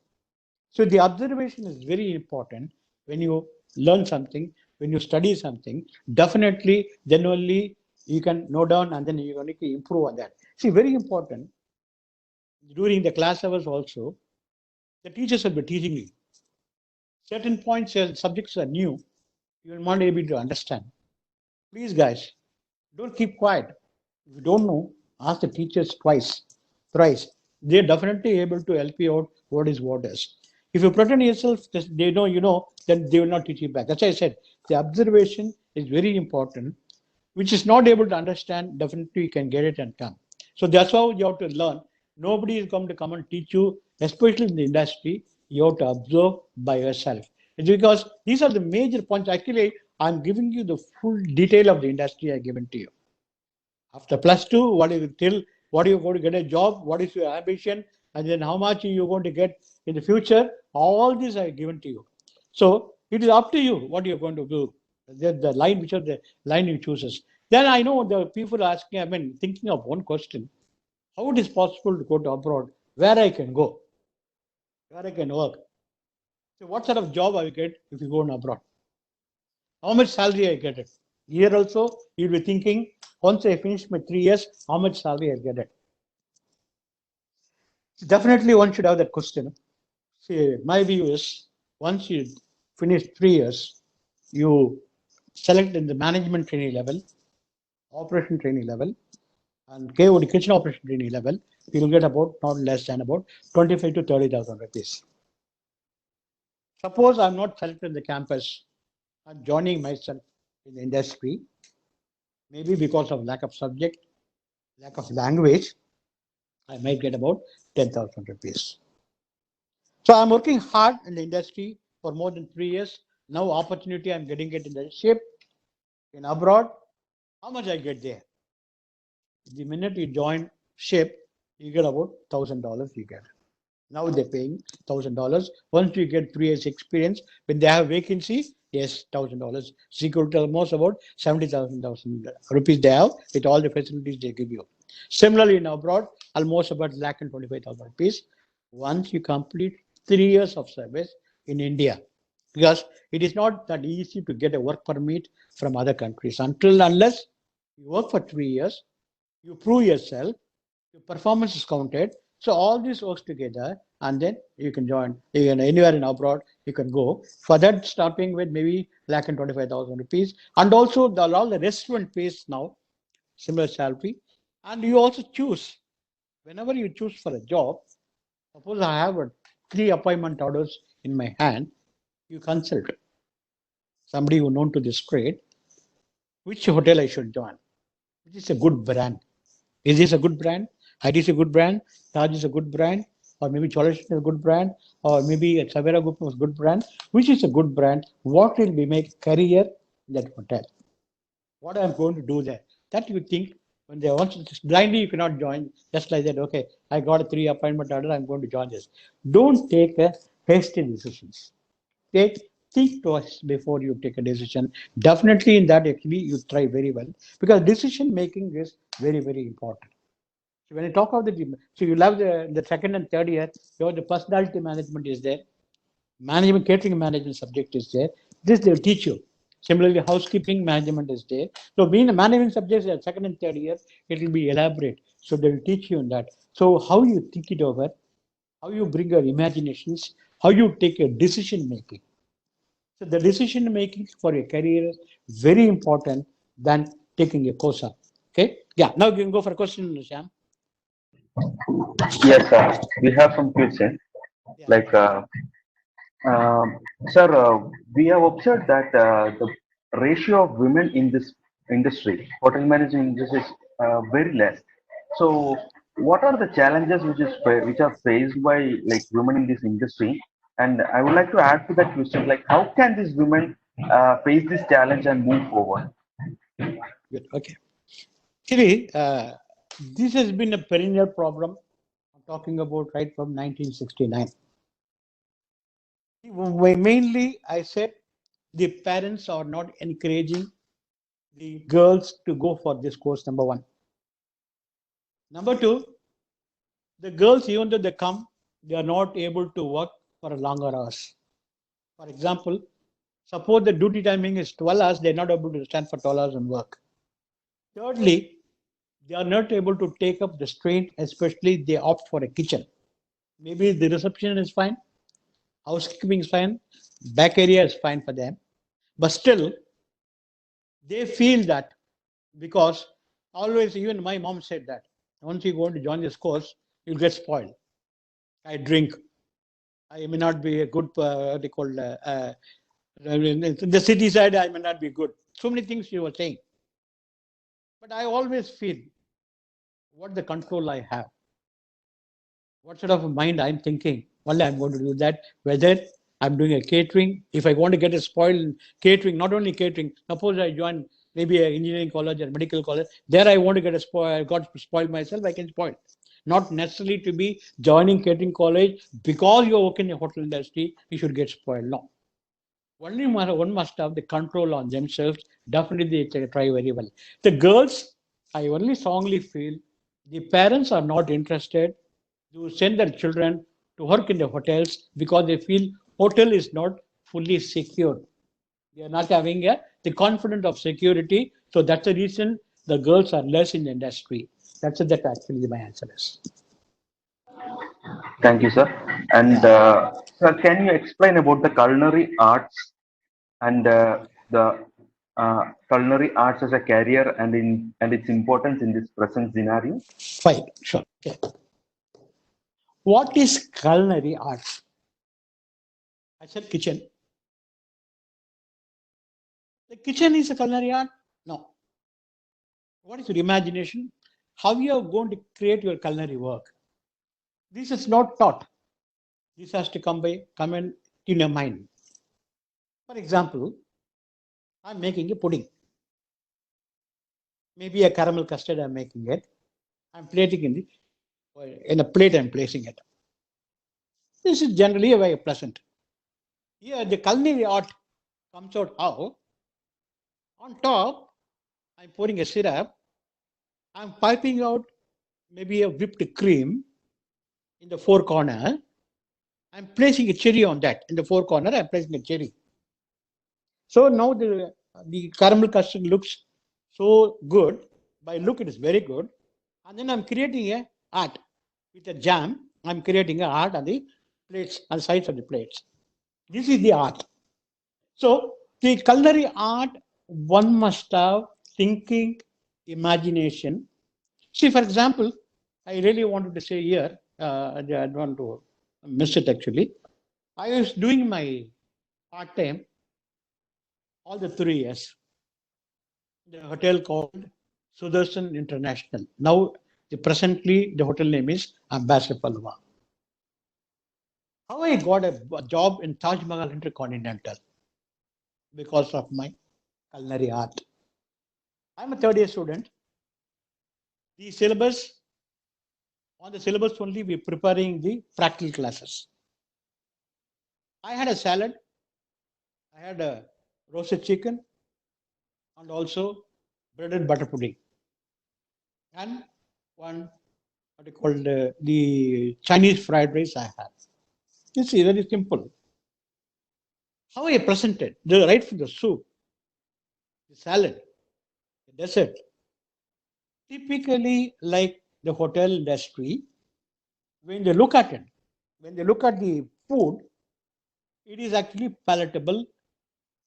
So the observation is very important when you learn something, when you study something. Definitely, then only you can note down and then you can improve on that. See, very important during the class hours also, the teachers will be teaching you. Certain points, subjects are new, you will not be able to understand. Please, guys, don't keep quiet. If you don't know, ask the teachers twice, thrice. They're definitely able to help you out what is what is. If you pretend yourself, they know you know, then they will not teach you back. That's why I said the observation is very important. Which is not able to understand, definitely you can get it and come. So that's how you have to learn. Nobody is going to come and teach you, especially in the industry. You have to observe by yourself. It's because these are the major points. Actually, I'm giving you the full detail of the industry I've given to you. After plus two, what is till what are you going to get a job? What is your ambition? And then how much you're going to get in the future? All these are given to you. So it is up to you what you're going to do. The line, which are the line you chooses. Then I know the people asking, I mean, thinking of one question: how it is possible to go to abroad? Where I can go? Where I can work? So what sort of job I will get if you go on abroad? How much salary I get it? Here also, you'll be thinking, once I finish my 3 years, how much salary I get it? Definitely, one should have that question. See, my view is once you finish 3 years, you select in the management training level, operation training level, and KOD kitchen operation training level. You'll get about not less than about 25 to 30,000 rupees. Suppose I'm not selected in the campus, I'm joining myself in the industry, maybe because of lack of subject, lack of language, I might get about 10,000 rupees. So I'm working hard in the industry for more than 3 years. Now opportunity I'm getting it in the ship, in abroad. How much I get there? The minute you join ship, you get about $1,000 you get. Now they're paying $1,000. Once you get 3 years experience, when they have vacancy, yes, $1,000. Security almost about 70,000 rupees they have with all the facilities they give you. Similarly, in abroad, almost about lakh and 25,000 rupees. Once you complete 3 years of service in India, because it is not that easy to get a work permit from other countries until unless you work for 3 years, you prove yourself, your performance is counted. So all this works together, and then you can join. You can anywhere in abroad you can go. For that, starting with maybe lakh and 25,000 rupees, and also all the restaurant pays now similar salary, and you also choose whenever you choose for a job. Suppose I have 3 appointment orders in my hand. You consult somebody who known to this trade, which hotel I should join, which is a good brand. Is this a good brand? Height is a good brand. Taj is a good brand. Or maybe Cholesterol is a good brand. Or maybe Savera Group is a good brand. Which is a good brand? What will be make career in that hotel? What I'm going to do there? That you think when they want to blindly you cannot join just like that. Okay, I got a 3 appointment order. I'm going to join this. Don't take a hasty decisions. Think twice before you take a decision. Definitely in that actually you try very well because decision making is very important. So when you talk about so you love the second and third year, your the personality management is there, management catering management subject is there. This they'll teach you. Similarly, housekeeping management is there. So being a management subject is second and third year, it will be elaborate. So they'll teach you in that. So how you think it over, how you bring your imaginations, how you take a decision making. So the decision making for your career is very important than taking a course up. Okay. Yeah. Now you can go for a question, Sham. Yes, sir. We have some questions. Yeah. Like, sir, we have observed that the ratio of women in this industry, hotel management industry, is very less. So, what are the challenges which are faced by like women in this industry? And I would like to add to that question, like, how can these women face this challenge and move forward? Good. Okay. Actually, this has been a perennial problem. I'm talking about right from 1969. Mainly, I said the parents are not encouraging the girls to go for this course. Number one. Number two, the girls, even though they come, they are not able to work for a longer hours. For example, suppose the duty timing is 12 hours, they're not able to stand for 12 hours and work. Thirdly, they are not able to take up the strain, especially they opt for a kitchen. Maybe the reception is fine, housekeeping is fine, back area is fine for them, but still they feel that because always, even my mom said that once you go to join this course, you'll get spoiled. I drink. I may not be a good, what they call, in the city side, I may not be good. So many things you were saying. But I always feel what the control I have, what sort of a mind I'm thinking. Only I'm going to do that. Whether I'm doing a catering, if I want to get a spoil in catering, not only catering, suppose I join maybe an engineering college or medical college, there I want to get a spoil, I got to spoil myself, I can spoil. Not necessarily to be joining catering college because you're working in the hotel industry, you should get spoiled. No. Only one must have the control on themselves. Definitely they try very well. The girls, I only strongly feel the parents are not interested to send their children to work in the hotels because they feel hotel is not fully secure. They are not having the confidence of security. So that's the reason the girls are less in the industry. That actually my answer is. Thank you, sir. And Yeah. sir, can you explain about the culinary arts and the culinary arts as a career and its importance in this present scenario? Fine. Sure. Okay. What is culinary arts? I said kitchen. The kitchen is a culinary art? No. What is your imagination? How you are going to create your culinary work? This is not taught. This has to come in your mind. For example, I'm making a pudding. Maybe a caramel custard I'm making it. I'm plating in a plate I'm placing it. This is generally a very pleasant. Here the culinary art comes out how? On top, I'm pouring a syrup. I'm piping out maybe a whipped cream in the four corner. I'm placing a cherry on that. In the four corner, I'm placing a cherry. So now the caramel custard looks so good. By look, it is very good. And then I'm creating a art with a jam. I'm creating a art on the plates, on the sides of the plates. This is the art. So the culinary art, one must have thinking, imagination. See, for example, I really wanted to say here, I don't want to missed it actually. I was doing my part time all the 3 years in a hotel called Sudarshan International. Now, presently, the hotel name is Ambassador Palwa. How I got a job in Taj Mahal Intercontinental? Because of my culinary art. I'm a third year student. The syllabus, on the syllabus only, we're preparing the practical classes. I had a salad, I had a roasted chicken, and also bread and butter pudding. And one, what you call the Chinese fried rice I had. You see, very simple. How I presented, right from the soup, the salad, the dessert, typically like the hotel industry, when they look at it, when they look at the food, it is actually palatable,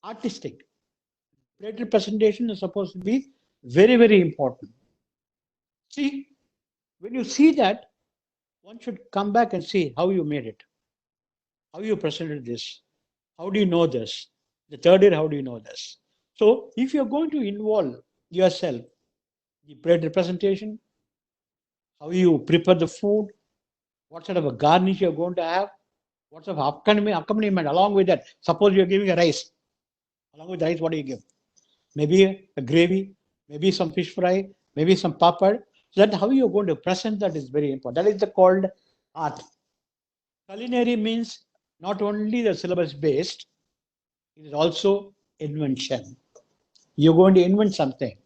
artistic. Plate presentation is supposed to be very, very important. See, when you see that, one should come back and see how you made it, how you presented this, how do you know this? The third year, how do you know this? So, if you're going to involve yourself, the plate representation, how you prepare the food, what sort of a garnish you're going to have, what sort of accompaniment along with that. Suppose you're giving a rice. Along with rice, what do you give? Maybe a gravy, maybe some fish fry, maybe some papad. So that how you're going to present that is very important. That is the called art. Culinary means not only the syllabus based, it is also invention. You're going to invent something.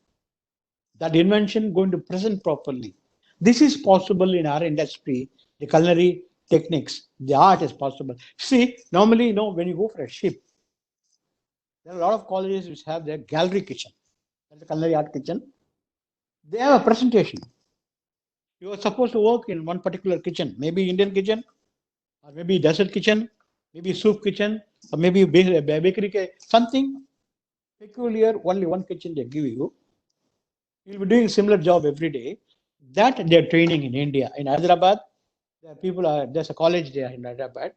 That invention going to present properly. This is possible in our industry. The culinary techniques, the art is possible. See, normally, when you go for a ship, there are a lot of colleges which have their gallery kitchen, that's the culinary art kitchen. They have a presentation. You are supposed to work in one particular kitchen, maybe Indian kitchen, or maybe desert kitchen, maybe soup kitchen, or maybe bakery, something peculiar, only one kitchen they give you. You'll be doing similar job every day. That they're training in India. In Hyderabad, there's a college there in Hyderabad.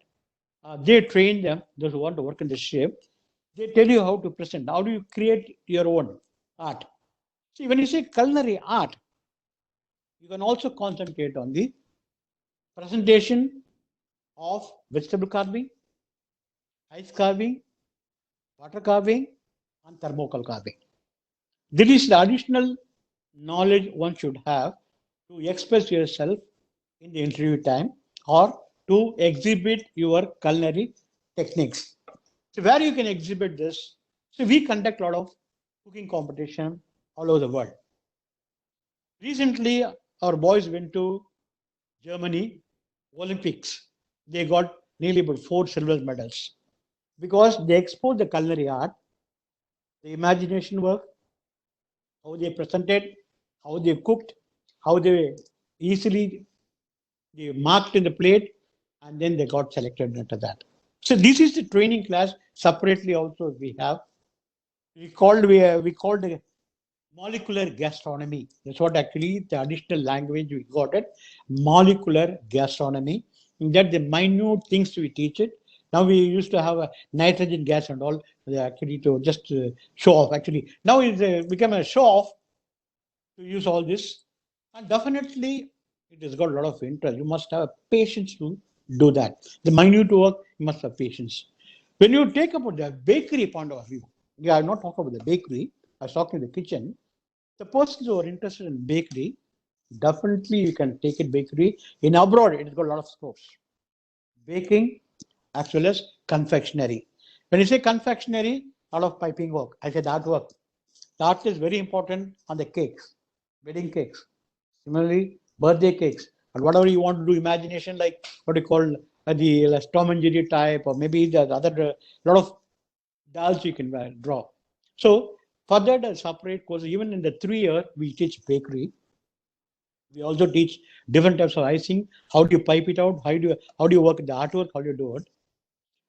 They train them, those who want to work in the ship. They tell you how to present. How do you create your own art? See, when you say culinary art, you can also concentrate on the presentation of vegetable carving, ice carving, water carving, and thermocol carving. This is the additional knowledge one should have to express yourself in the interview time or to exhibit your culinary techniques. So where you can exhibit this, so we conduct a lot of cooking competition all over the world. Recently, our boys went to Germany Olympics. They got nearly about 4 silver medals because they exposed the culinary art, the imagination work, how they presented, how they cooked, how they easily they marked in the plate, and then they got selected into that. So this is the training class. Separately, also we have we called it molecular gastronomy. That's what actually the additional language we got it. Molecular gastronomy. In that the minute things we teach it. Now we used to have a nitrogen gas and all. They actually to just show off. Actually, now it's become a show off to use all this, and definitely it has got a lot of interest. You must have patience to do that. The minute work, you must have patience. When you take about the bakery point of view, I'm not talking about the bakery. I was talking the kitchen. The persons who are interested in bakery, definitely you can take it bakery. In abroad, it has got a lot of scopes. Baking as well as confectionery. When you say confectionery, a lot of piping work. I said artwork. The art is very important on the cakes, wedding cakes. Similarly, birthday cakes. And whatever you want to do, imagination, like what you call the Tom and Jerry type, or maybe the other, lot of dolls you can draw. So, for that, a separate course, even in the 3 year, we teach bakery. We also teach different types of icing. How do you pipe it out? How do you work the artwork? How do you do it?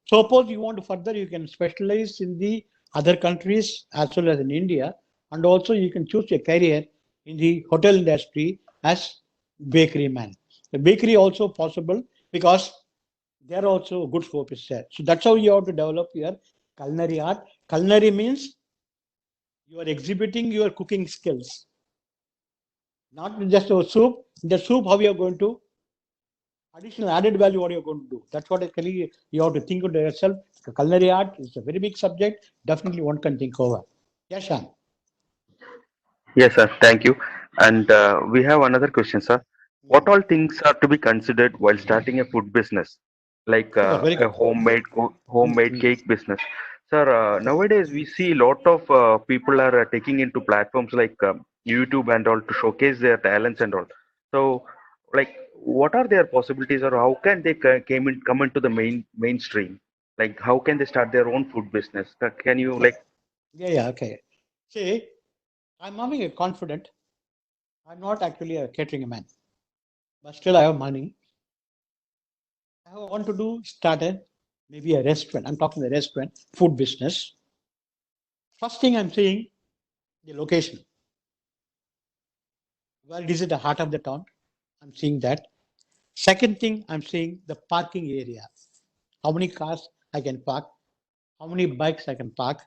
Suppose you want to further, you can specialize in the other countries as well as in India, and also you can choose a career in the hotel industry as bakery man. The bakery also possible because there also good scope is there. So that's how you have to develop your culinary art. Culinary means you are exhibiting your cooking skills, not just a soup. The soup, how you are going to additional added value, what you're going to do. That's what actually you have to think of yourself. The culinary art is a very big subject. Definitely one can think over. Yes, Shan. Yes, sir. Thank you. And we have another question, sir. What Mm. all things are to be considered while starting a food business, like Sure, very a good. Mm, homemade mm. cake business? Sir, Okay. nowadays we see a lot of people are taking into platforms like YouTube and all to showcase their talents and all. So, like, what are their possibilities, or how can they come into the mainstream? Like, how can they start their own food business? Can you Okay. like? Yeah, yeah, okay. See, I'm having a confident. I'm not actually a catering man, but still I have money. I want to do start a maybe a restaurant. I'm talking the restaurant, food business. First thing I'm saying, the location. Where it is at the heart of the town. I'm seeing that. Second thing, I'm seeing the parking area. How many cars I can park, how many bikes I can park.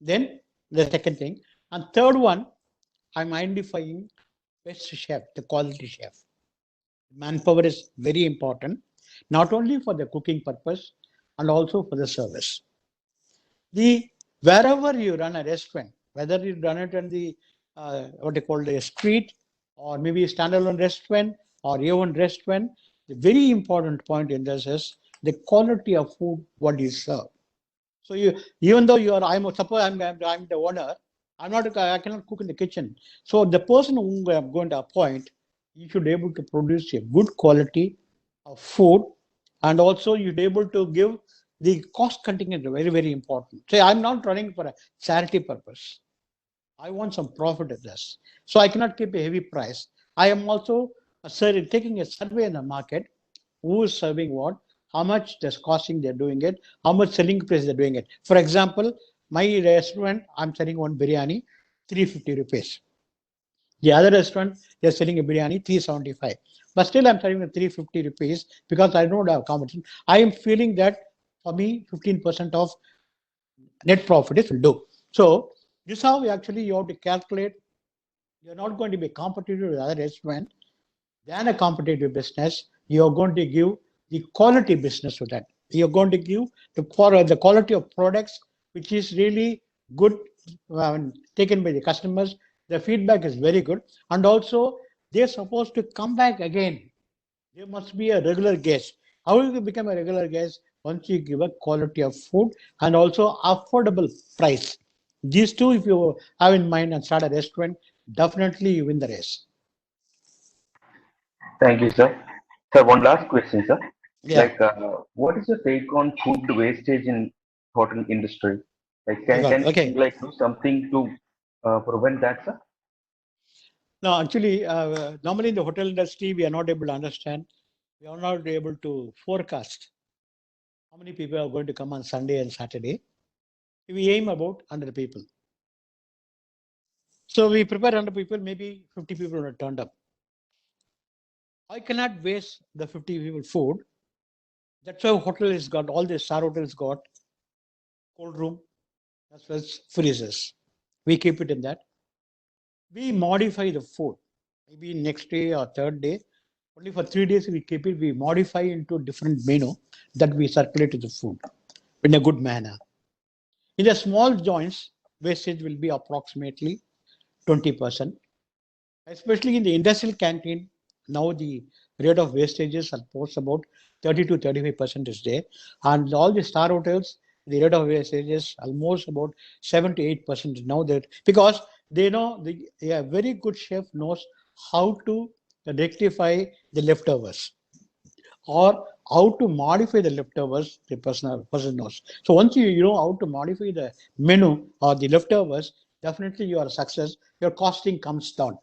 Then the second thing. And third one, I'm identifying best chef, the quality chef. Manpower is very important, not only for the cooking purpose and also for the service. The wherever you run a restaurant, whether you run it on the what they call the street or maybe a standalone restaurant or even restaurant, the very important point in this is the quality of food what you serve. So you, even though you are, I'm suppose I'm the owner, I'm not, I cannot cook in the kitchen. So the person whom I'm going to appoint, you should be able to produce a good quality of food, and also you'd be able to give the cost contingent very very important. Say I'm not running for a charity purpose. I want some profit in this. So I cannot keep a heavy price. I am also taking a survey in the market, who is serving what, how much that's costing they're doing it, how much selling price they're doing it. For example, my restaurant, I'm selling one biryani, 350 rupees. The other restaurant, they're selling a biryani, 375. But still, I'm selling the 350 rupees because I don't have competition. I am feeling that for me, 15% of net profit is will do. So, this is how we actually you have to calculate. You're not going to be competitive with other restaurant than a competitive business. You're going to give the quality business to that. You're going to give the quality of products, which is really good, taken by the customers. The feedback is very good, and also they're supposed to come back again. There must be a regular guest. How will you become a regular guest? Once you give a quality of food and also affordable price. These two, if you have in mind and start a restaurant, definitely you win the race. Thank you, sir. Sir, one last question, sir. Yeah. Like, what is your take on food wastage in hotel industry? Like, can we Okay. like do something to prevent that, sir? No, actually, normally in the hotel industry, we are not able to understand. We are not able to forecast how many people are going to come on Sunday and Saturday. We aim about 100 people. So we prepare 100 people, maybe 50 people are turned up. I cannot waste the 50 people food. That's why hotel has got, all the star hotels got cold room as well as freezers. We keep it in that. We modify the food. Maybe next day or third day, only for 3 days we keep it. We modify into different menu that we circulate to the food in a good manner. In the small joints, wastage will be approximately 20%. Especially in the industrial canteen, now the rate of wastages are almost about 30 to 35% is there. And all the star hotels, the rate of wastage is almost about 7 to 8% now, that because they know a very good chef knows how to rectify the leftovers or how to modify the leftovers, the person knows. So once you know how to modify the menu or the leftovers, definitely you are a success. Your costing comes down.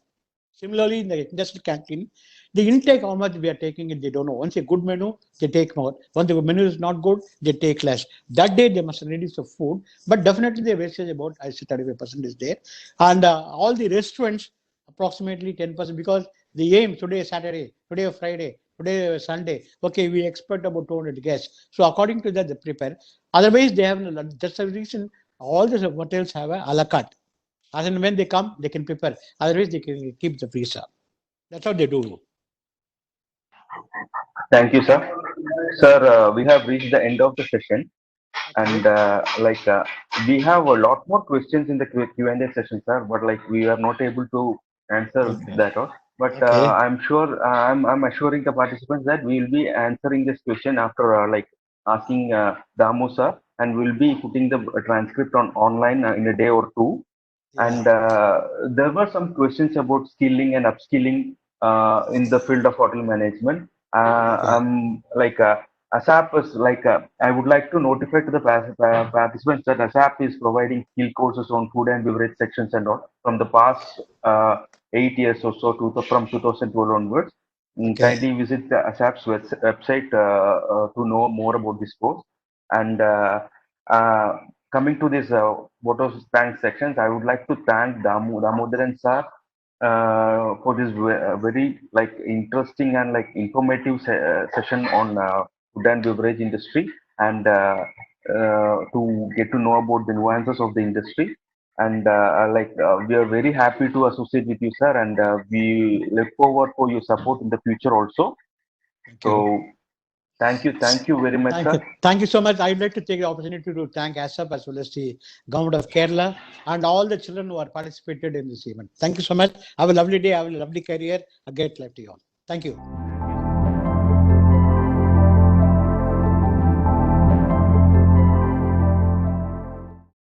Similarly, in the industrial canteen, the intake, how much we are taking it, they don't know. Once a good menu, they take more. Once the menu is not good, they take less. That day, they must reduce the food, but definitely the wastage about, I say 35% is there. And all the restaurants, approximately 10%, because the aim today is Saturday, today is Friday, Today Sunday. Okay, we expect about 200 guests. So according to that, they prepare. Otherwise, they have that's the reason all the hotels have a la carte. As and when they come, they can prepare. Otherwise, they can keep the freezer. That's how they do. Thank you, sir. Sir, we have reached the end of the session, and Okay. we have a lot more questions in the Q&A session, sir. But like we are not able to answer Okay. that all. But Okay. I'm sure I'm assuring the participants that we will be answering this question after asking Damu sir, and we'll be putting the transcript on online in a day or two. Yeah. And there were some questions about skilling and upskilling in the field of hotel management. Okay. ASAP is I would like to notify to the participants that ASAP is providing skill courses on food and beverage sections and all from the past 8 years or so from 2012 onwards. Okay. Kindly visit the ASAP's website to know more about this course. And uh, coming to this photos thanks sections, I would like to thank Damodaran sir for this very like interesting and like informative session on food and beverage industry, and to get to know about the nuances of the industry. And we are very happy to associate with you, sir, and we look forward for your support in the future also. Thank you. So thank you very much, Thank sir. you. Thank you so much. I'd like to take the opportunity to thank ASAP as well as the government of Kerala and all the children who are participated in this event. Thank you so much. Have a lovely day. Have a lovely career. A great life to you all. Thank you.